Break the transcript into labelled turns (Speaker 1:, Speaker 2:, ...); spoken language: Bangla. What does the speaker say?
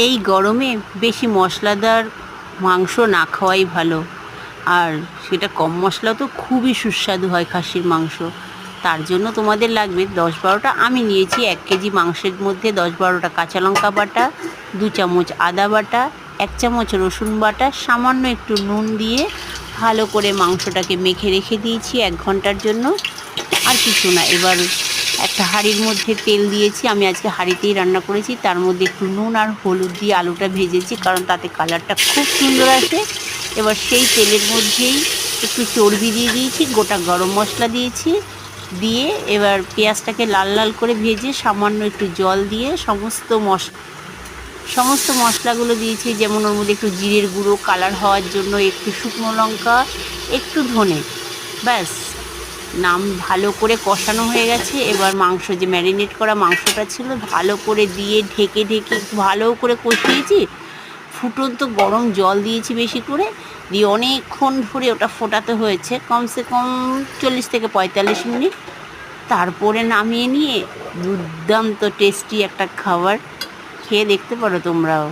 Speaker 1: এই গরমে বেশি মশলাদার মাংস না খাওয়াই ভালো। আর সেটা কম মশলা তো খুবই সুস্বাদু হয় খাসির মাংস। তার জন্য তোমাদের লাগবে 10-12টা, আমি নিয়েছি 1 কেজি মাংসের মধ্যে 10-12টা কাঁচা লঙ্কা বাটা, 2 চামচ আদা বাটা, 1 চামচ রসুন বাটা, সামান্য একটু নুন দিয়ে ভালো করে মাংসটাকে মেখে রেখে দিয়েছি 1 ঘন্টার জন্য। আর কিছু না। এবার একটা হাঁড়ির মধ্যে তেল দিয়েছি, আমি আজকে হাঁড়িতেই রান্না করেছি। তার মধ্যে একটু নুন আর হলুদ দিয়ে আলুটা ভেজেছি, কারণ তাতে কালারটা খুব সুন্দর আসে। এবার সেই তেলের মধ্যেই একটু চর্বি দিয়ে দিয়েছি, গোটা গরম মশলা দিয়েছি, দিয়ে এবার পেঁয়াজটাকে লাল লাল করে ভেজে সামান্য একটু জল দিয়ে সমস্ত মশলাগুলো দিয়েছি। যেমন ওর মধ্যে একটু জিরের গুঁড়ো কালার হওয়ার জন্য, একটু শুকনো লঙ্কা, একটু ধনে, ব্যাস। ভালো করে কষানো হয়ে গেছে। এবার মাংস, যে ম্যারিনেট করা মাংসটা ছিল, ভালো করে দিয়ে ঢেকে ঢেকে ভালো করে কষিয়েছি। ফুটন্ত গরম জল দিয়েছি বেশি করে, দিয়ে অনেকক্ষণ ধরে ওটা ফোটাতে হয়েছে, কমসে কম 40 থেকে 45 মিনিট। তারপরে নামিয়ে নিয়ে দুর্দান্ত টেস্টি একটা খাবার খেয়ে দেখতে পারো তোমরাও।